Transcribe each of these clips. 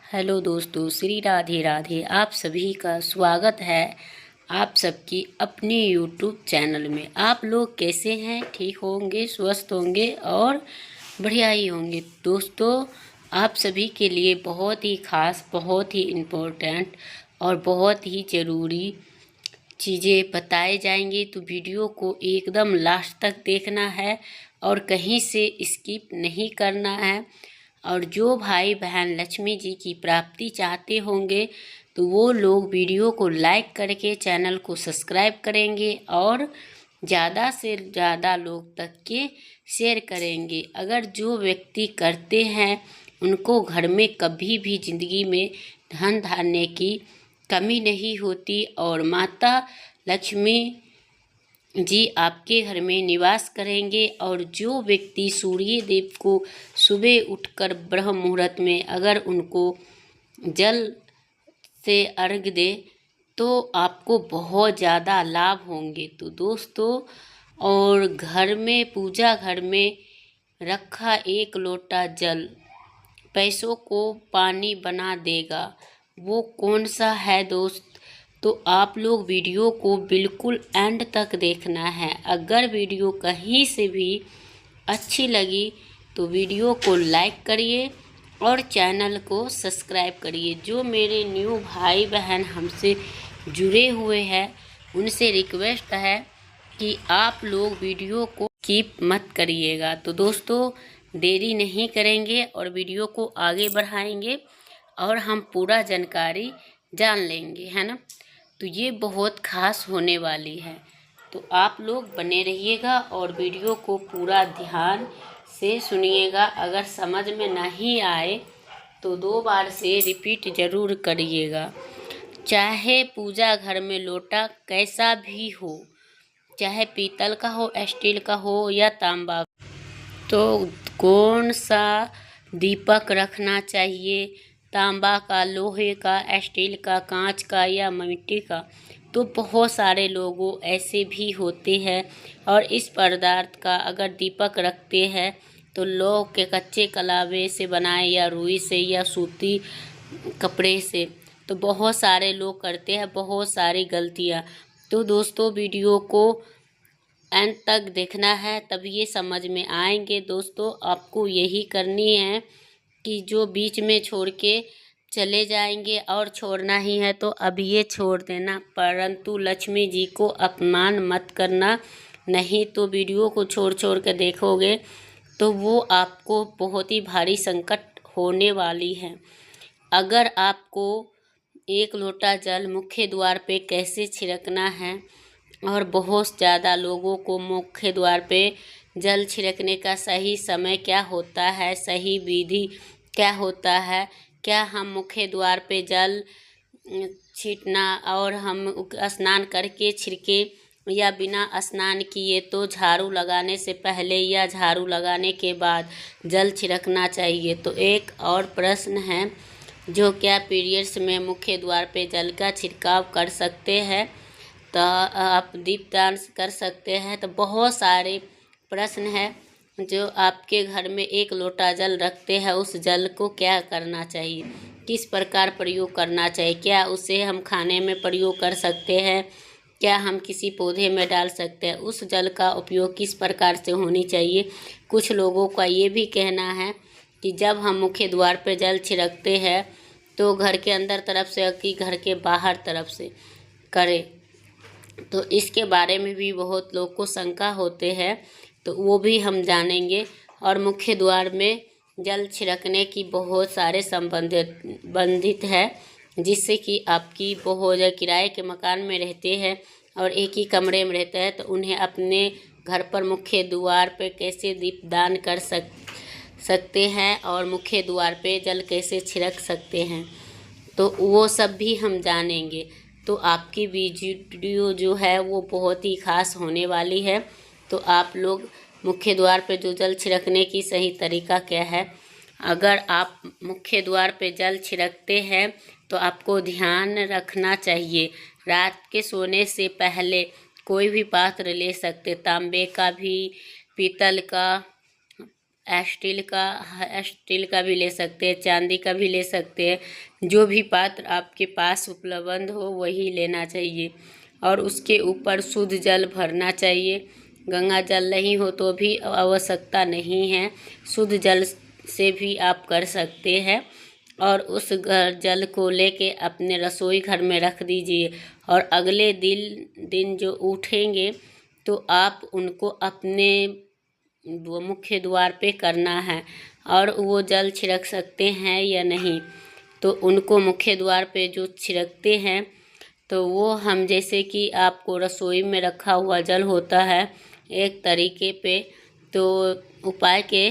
Hello दोस्तों, श्री राधे राधे। आप सभी का स्वागत है आप सबकी अपने यूट्यूब चैनल में। आप लोग कैसे हैं? ठीक होंगे, स्वस्थ होंगे और बढ़िया ही होंगे। दोस्तों, आप सभी के लिए बहुत ही खास, बहुत ही इम्पोर्टेंट और बहुत ही ज़रूरी चीज़ें बताए जाएंगे, तो वीडियो को एकदम लास्ट तक देखना है और कहीं से स्किप नहीं करना है। और जो भाई बहन लक्ष्मी जी की प्राप्ति चाहते होंगे तो वो लोग वीडियो को लाइक करके चैनल को सब्सक्राइब करेंगे और ज़्यादा से ज़्यादा लोग तक के शेयर करेंगे। अगर जो व्यक्ति करते हैं उनको घर में कभी भी ज़िंदगी में धन धान्य की कमी नहीं होती और माता लक्ष्मी जी आपके घर में निवास करेंगे। और जो व्यक्ति सूर्य देव को सुबह उठकर ब्रह्म मुहूर्त में अगर उनको जल से अर्घ दे तो आपको बहुत ज़्यादा लाभ होंगे। तो दोस्तों, और घर में पूजा घर में रखा एक लोटा जल पैसों को पानी बना देगा, वो कौन सा है दोस्त? तो आप लोग वीडियो को बिल्कुल एंड तक देखना है। अगर वीडियो कहीं से भी अच्छी लगी तो वीडियो को लाइक करिए और चैनल को सब्सक्राइब करिए। जो मेरे न्यू भाई बहन हमसे जुड़े हुए हैं उनसे रिक्वेस्ट है कि आप लोग वीडियो को स्किप मत करिएगा। तो दोस्तों, देरी नहीं करेंगे और वीडियो को आगे बढ़ाएंगे और हम पूरा जानकारी जान लेंगे, है ना। तो ये बहुत खास होने वाली है, तो आप लोग बने रहिएगा और वीडियो को पूरा ध्यान से सुनिएगा। अगर समझ में नहीं आए तो 2 बार से रिपीट ज़रूर करिएगा। चाहे पूजा घर में लोटा कैसा भी हो, चाहे पीतल का हो, स्टील का हो या तांबा, तो कौन सा दीपक रखना चाहिए, तांबा का, लोहे का, स्टील का, कांच का या मिट्टी का? तो बहुत सारे लोगों ऐसे भी होते हैं और इस पदार्थ का अगर दीपक रखते हैं तो लौह के कच्चे कलावे से बनाए या रुई से या सूती कपड़े से। तो बहुत सारे लोग करते हैं बहुत सारी गलतियां। तो दोस्तों, वीडियो को एंड तक देखना है तब ये समझ में आएंगे। दोस्तों, आपको यही करनी है कि जो बीच में छोड़ के चले जाएंगे और छोड़ना ही है तो अब ये छोड़ देना, परंतु लक्ष्मी जी को अपमान मत करना। नहीं तो वीडियो को छोड़ छोड़ के देखोगे तो वो आपको बहुत ही भारी संकट होने वाली है। अगर आपको एक लोटा जल मुख्य द्वार पे कैसे छिड़कना है और बहुत ज़्यादा लोगों को मुख्य द्वार पे जल छिड़कने का सही समय क्या होता है, सही विधि क्या होता है, क्या हम मुख्य द्वार पे जल छीटना और हम स्नान करके छिड़के या बिना स्नान किए, तो झाड़ू लगाने से पहले या झाड़ू लगाने के बाद जल छिड़कना चाहिए? तो एक और प्रश्न है, जो क्या पीरियड्स में मुख्य द्वार पे जल का छिड़काव कर सकते हैं? तो आप दीपदान कर सकते हैं? तो बहुत सारे प्रश्न हैं। जो आपके घर में एक लोटा जल रखते हैं, उस जल को क्या करना चाहिए, किस प्रकार प्रयोग करना चाहिए? क्या उसे हम खाने में प्रयोग कर सकते हैं? क्या हम किसी पौधे में डाल सकते हैं? उस जल का उपयोग किस प्रकार से होनी चाहिए? कुछ लोगों का ये भी कहना है कि जब हम मुख्य द्वार पर जल छिड़कते हैं तो घर के अंदर तरफ से कि घर के बाहर तरफ से करें। तो इसके बारे में भी बहुत लोग को शंका होते हैं, तो वो भी हम जानेंगे। और मुख्य द्वार में जल छिड़कने की बहुत सारे संबंधित है, जिससे कि आपकी बहुत किराए के मकान में रहते हैं और एक ही कमरे में रहते हैं, तो उन्हें अपने घर पर मुख्य द्वार पे कैसे दीपदान कर सकते हैं और मुख्य द्वार पे जल कैसे छिड़क सकते हैं, तो वो सब भी हम जानेंगे। तो आपकी वीडियो जो है वो बहुत ही खास होने वाली है। तो आप लोग मुख्य द्वार पे जो जल छिड़कने की सही तरीका क्या है, अगर आप मुख्य द्वार पे जल छिड़कते हैं तो आपको ध्यान रखना चाहिए, रात के सोने से पहले कोई भी पात्र ले सकते, तांबे का भी, पीतल का, स्टील का भी ले सकते हैं, चांदी का भी ले सकते हैं। जो भी पात्र आपके पास उपलब्ध हो वही लेना चाहिए और उसके ऊपर शुद्ध जल भरना चाहिए। गंगा जल नहीं हो तो भी आवश्यकता नहीं है, शुद्ध जल से भी आप कर सकते हैं। और उस जल को लेके अपने रसोई घर में रख दीजिए और अगले दिन जो उठेंगे तो आप उनको अपने वो मुख्य द्वार पे करना है। और वो जल छिड़क सकते हैं या नहीं, तो उनको मुख्य द्वार पे जो छिड़कते हैं तो वो हम जैसे कि आपको रसोई में रखा हुआ जल होता है एक तरीके पे, तो उपाय के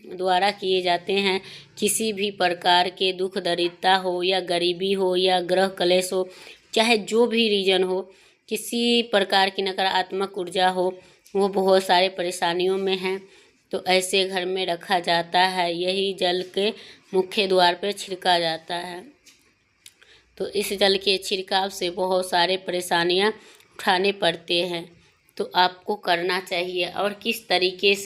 द्वारा किए जाते हैं। किसी भी प्रकार के दुख दरिद्रता हो या गरीबी हो या ग्रह कलेश हो, चाहे जो भी रीजन हो, किसी प्रकार की नकारात्मक ऊर्जा हो, वो बहुत सारे परेशानियों में हैं, तो ऐसे घर में रखा जाता है। यही जल के मुख्य द्वार पर छिड़का जाता है। तो इस जल के छिड़काव से बहुत सारे परेशानियां उठाने पड़ते हैं, तो आपको करना चाहिए। और किस तरीके से,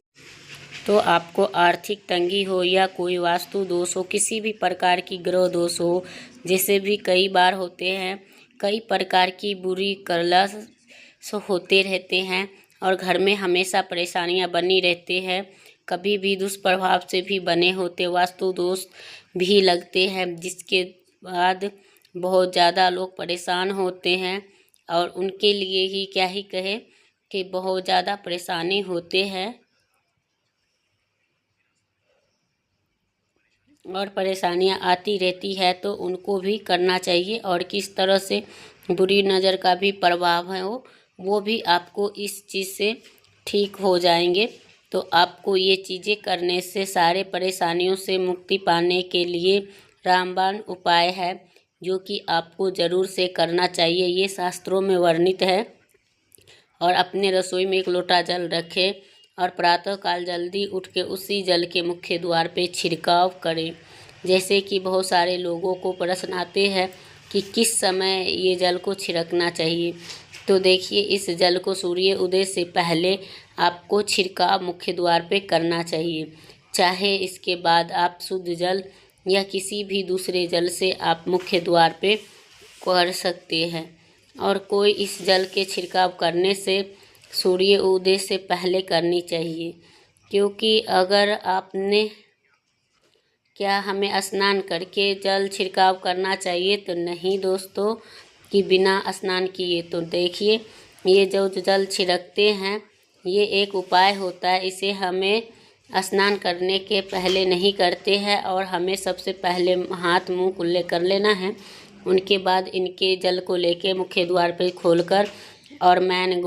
तो आपको आर्थिक तंगी हो या कोई वास्तु दोष हो, किसी भी प्रकार की ग्रह दोष हो, जैसे भी कई बार होते हैं, कई प्रकार की बुरी कलश होते रहते हैं और घर में हमेशा परेशानियां बनी रहती हैं। कभी भी दुष्प्रभाव से भी बने होते, वास्तु दोष भी लगते हैं, जिसके बाद बहुत ज़्यादा लोग परेशान होते हैं। और उनके लिए ही क्या ही कहे कि बहुत ज़्यादा परेशानी होते हैं और परेशानियां आती रहती है, तो उनको भी करना चाहिए। और किस तरह से बुरी नज़र का भी प्रभाव है वो भी आपको इस चीज़ से ठीक हो जाएंगे। तो आपको ये चीज़ें करने से सारे परेशानियों से मुक्ति पाने के लिए रामबाण उपाय है, जो कि आपको ज़रूर से करना चाहिए। ये शास्त्रों में वर्णित है। और अपने रसोई में एक लोटा जल रखें और प्रातःकाल जल्दी उठ के उसी जल के मुख्य द्वार पे छिड़काव करें। जैसे कि बहुत सारे लोगों को प्रश्न आते हैं कि किस समय ये जल को छिड़कना चाहिए, तो देखिए इस जल को सूर्य उदय से पहले आपको छिड़काव मुख्य द्वार पे करना चाहिए। चाहे इसके बाद आप शुद्ध जल या किसी भी दूसरे जल से आप मुख्य द्वार पे कर सकते हैं। और कोई इस जल के छिड़काव करने से सूर्य उदय से पहले करनी चाहिए, क्योंकि अगर आपने क्या हमें स्नान करके जल छिड़काव करना चाहिए, तो नहीं दोस्तों, कि बिना स्नान किए। तो देखिए ये जो जल छिड़कते हैं ये एक उपाय होता है, इसे हमें स्नान करने के पहले नहीं करते हैं और हमें सबसे पहले हाथ मुंह कुल्ले कर लेना है। उनके बाद इनके जल को लेके मुख्य द्वार पे खोलकर और मेन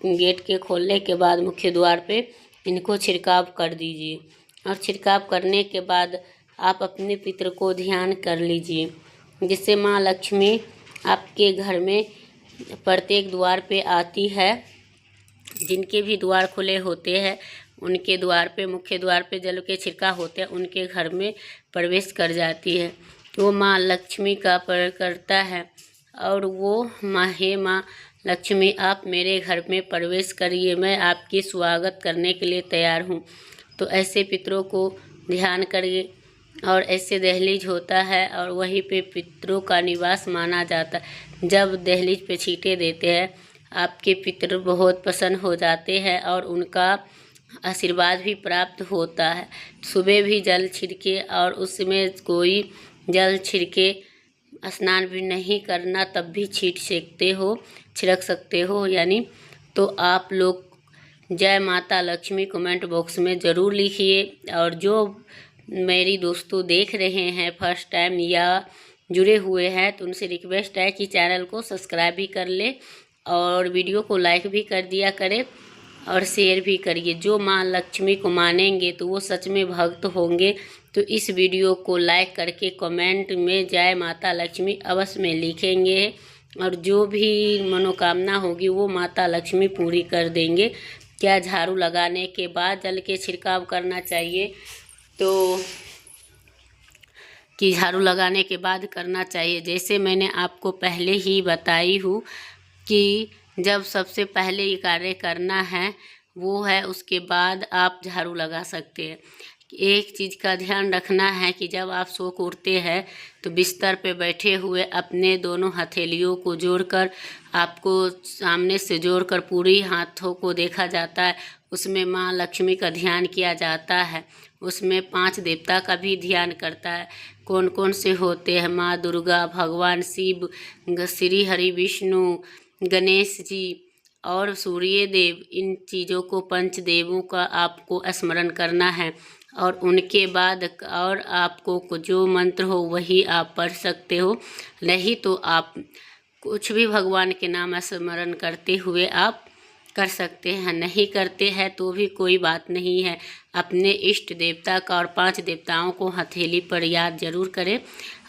गेट के खोलने के बाद मुख्य द्वार पे इनको छिड़काव कर दीजिए। और छिड़काव करने के बाद आप अपने पितृ को ध्यान कर लीजिए, जिससे माँ लक्ष्मी आपके घर में प्रत्येक द्वार पे आती है। जिनके भी द्वार खुले होते हैं उनके द्वार पे, मुख्य द्वार पे जल के छिड़काव होते हैं, उनके घर में प्रवेश कर जाती है। वो माँ लक्ष्मी का करता है और वो माँ लक्ष्मी आप मेरे घर में प्रवेश करिए, मैं आपकी स्वागत करने के लिए तैयार हूँ। तो ऐसे पितरों को ध्यान करिए। और ऐसे दहलीज होता है और वहीं पे पितरों का निवास माना जाता है। जब दहलीज पे छींटे देते हैं आपके पितर बहुत प्रसन्न हो जाते हैं और उनका आशीर्वाद भी प्राप्त होता है। सुबह भी जल छिड़के और उसमें कोई जल छिड़के स्नान भी नहीं करना तब भी छिड़क सकते हो यानी। तो आप लोग जय माता लक्ष्मी कमेंट बॉक्स में ज़रूर लिखिए। और जो मेरी दोस्तों देख रहे हैं फर्स्ट टाइम या जुड़े हुए हैं, तो उनसे रिक्वेस्ट है कि चैनल को सब्सक्राइब भी कर ले और वीडियो को लाइक भी कर दिया करें और शेयर भी करिए। जो माँ लक्ष्मी को मानेंगे तो वो सच में भक्त होंगे। तो इस वीडियो को लाइक करके कमेंट में जय माता लक्ष्मी अवश्य में लिखेंगे और जो भी मनोकामना होगी वो माता लक्ष्मी पूरी कर देंगे। क्या झाड़ू लगाने के बाद जल के छिड़काव करना चाहिए, तो कि झाड़ू लगाने के बाद करना चाहिए। जैसे मैंने आपको पहले ही बताई हूँ कि जब सबसे पहले ये कार्य करना है वो है, उसके बाद आप झाड़ू लगा सकते हैं। एक चीज़ का ध्यान रखना है कि जब आप सो के उठते हैं तो बिस्तर पे बैठे हुए अपने दोनों हथेलियों को जोड़कर, आपको सामने से जोड़कर पूरी हाथों को देखा जाता है। उसमें माँ लक्ष्मी का ध्यान किया जाता है। उसमें 5 देवता का भी ध्यान करता है। कौन कौन से होते हैं? माँ दुर्गा, भगवान शिव, श्री हरि विष्णु, गणेश जी और सूर्य देव। इन चीज़ों को, पंचदेवों का आपको स्मरण करना है। और उनके बाद और आपको जो मंत्र हो वही आप पढ़ सकते हो, नहीं तो आप कुछ भी भगवान के नाम स्मरण करते हुए आप कर सकते हैं। नहीं करते हैं तो भी कोई बात नहीं है। अपने इष्ट देवता का और 5 देवताओं को हथेली पर याद जरूर करें।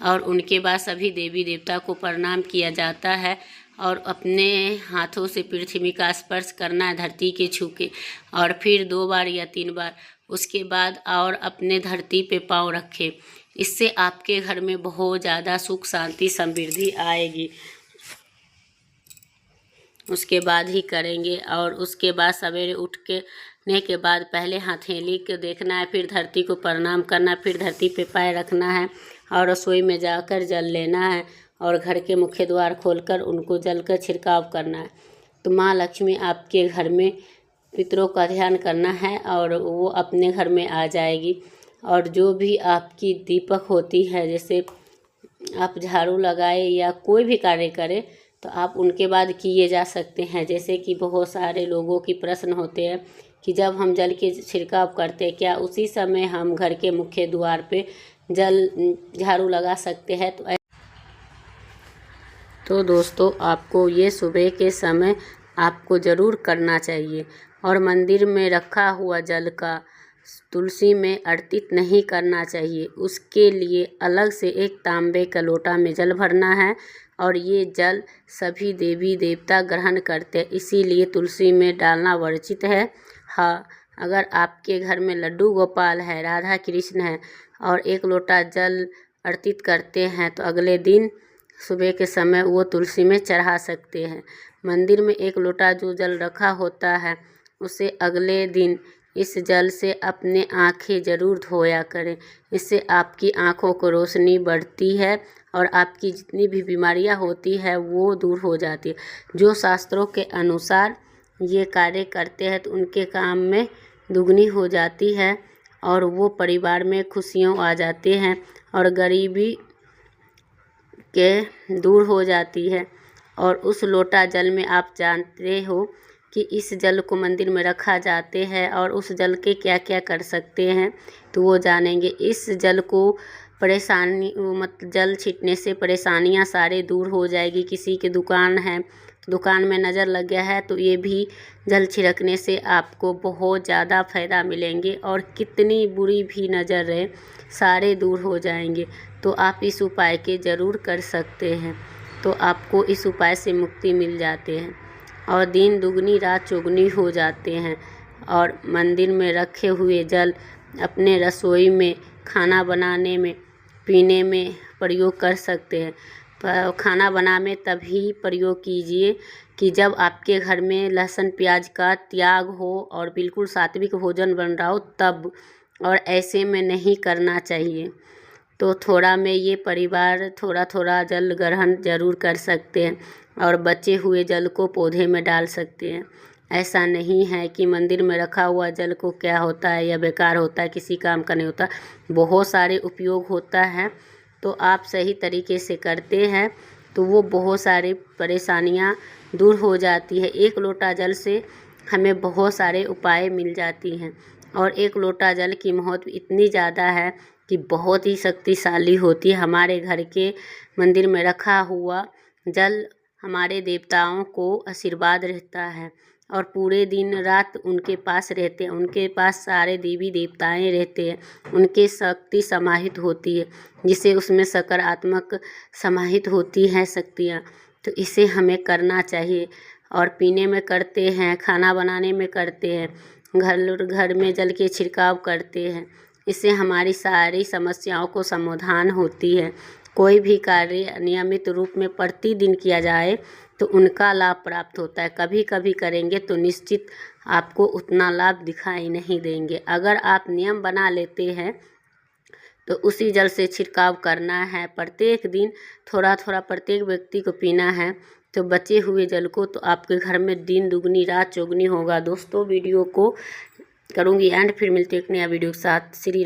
और उनके बाद सभी देवी देवता को प्रणाम किया जाता है। और अपने हाथों से पृथ्वी का स्पर्श करना है, धरती के छू के, और फिर 2 बार या 3 बार। उसके बाद और अपने धरती पे पाँव रखें। इससे आपके घर में बहुत ज़्यादा सुख शांति समृद्धि आएगी। उसके बाद ही करेंगे। और उसके बाद सवेरे उठने के बाद पहले हथेली को देखना है, फिर धरती को प्रणाम करना है, फिर धरती पे पैर रखना है और रसोई में जाकर जल लेना है और घर के मुख्य द्वार खोलकर उनको जल का छिड़काव करना है। तो माँ लक्ष्मी आपके घर में पितरों का ध्यान करना है और वो अपने घर में आ जाएगी। और जो भी आपकी दीपक होती है, जैसे आप झाड़ू लगाए या कोई भी कार्य करें तो आप उनके बाद किए जा सकते हैं। जैसे कि बहुत सारे लोगों की प्रश्न होते हैं कि जब हम जल के छिड़काव करते हैं, क्या उसी समय हम घर के मुख्य द्वार पे झाड़ू लगा सकते हैं? तो दोस्तों, आपको ये सुबह के समय आपको ज़रूर करना चाहिए। और मंदिर में रखा हुआ जल का तुलसी में अर्पित नहीं करना चाहिए। उसके लिए अलग से एक तांबे का लोटा में जल भरना है और ये जल सभी देवी देवता ग्रहण करते हैं, इसीलिए तुलसी में डालना वर्जित है। हाँ, अगर आपके घर में लड्डू गोपाल है, राधा कृष्ण है और 1 लोटा जल अर्पित करते हैं तो अगले दिन सुबह के समय वो तुलसी में चढ़ा सकते हैं। मंदिर में 1 लोटा जो जल रखा होता है उसे अगले दिन इस जल से अपने आँखें ज़रूर धोया करें। इससे आपकी आँखों को रोशनी बढ़ती है और आपकी जितनी भी बीमारियां होती है वो दूर हो जाती है। जो शास्त्रों के अनुसार ये कार्य करते हैं तो उनके काम में दुगनी हो जाती है और वो परिवार में खुशियाँ आ जाती हैं और गरीबी के दूर हो जाती है। और उस लोटा जल में आप जानते हो कि इस जल को मंदिर में रखा जाते हैं और उस जल के क्या क्या कर सकते हैं तो वो जानेंगे। इस जल को जल छिड़कने से परेशानियां सारे दूर हो जाएगी। किसी की दुकान है, दुकान में नज़र लग गया है तो ये भी जल छिड़कने से आपको बहुत ज़्यादा फ़ायदा मिलेंगे और कितनी बुरी भी नज़र रहे सारे दूर हो जाएंगे। तो आप इस उपाय के ज़रूर कर सकते हैं, तो आपको इस उपाय से मुक्ति मिल जाते हैं और दिन दुगनी रात चौगुनी हो जाते हैं। और मंदिर में रखे हुए जल अपने रसोई में, खाना बनाने में, पीने में प्रयोग कर सकते हैं। खाना बनाने में तभी प्रयोग कीजिए कि जब आपके घर में लहसुन प्याज का त्याग हो और बिल्कुल सात्विक भोजन बन रहा हो तब, और ऐसे में नहीं करना चाहिए। तो थोड़ा में ये परिवार थोड़ा थोड़ा जल ग्रहण जरूर कर सकते हैं और बचे हुए जल को पौधे में डाल सकते हैं। ऐसा नहीं है कि मंदिर में रखा हुआ जल को क्या होता है या बेकार होता है, किसी काम का नहीं होता, बहुत सारे उपयोग होता है। तो आप सही तरीके से करते हैं तो वो बहुत सारी परेशानियां दूर हो जाती है। 1 लोटा जल से हमें बहुत सारे उपाय मिल जाती हैं और 1 लोटा जल की महत्व इतनी ज़्यादा है कि बहुत ही शक्तिशाली होती है। हमारे घर के मंदिर में रखा हुआ जल हमारे देवताओं को आशीर्वाद रहता है और पूरे दिन रात उनके पास रहते हैं। उनके पास सारे देवी देवताएं रहते हैं, उनके शक्ति समाहित होती है, जिसे उसमें सकारात्मक समाहित होती हैं शक्तियाँ। तो इसे हमें करना चाहिए। और पीने में करते हैं, खाना बनाने में करते हैं, घर में जल के छिड़काव करते हैं। इससे हमारी सारी समस्याओं को समाधान होती है। कोई भी कार्य नियमित रूप में प्रतिदिन किया जाए तो उनका लाभ प्राप्त होता है। कभी कभी करेंगे तो निश्चित आपको उतना लाभ दिखाई नहीं देंगे। अगर आप नियम बना लेते हैं तो उसी जल से छिड़काव करना है। प्रत्येक दिन थोड़ा थोड़ा प्रत्येक व्यक्ति को पीना है। तो बचे हुए जल को तो आपके घर में दिन दुगनी रात चौगुनी होगा। दोस्तों वीडियो को करूँगी एंड फिर मिलते एक नया वीडियो के साथ। श्री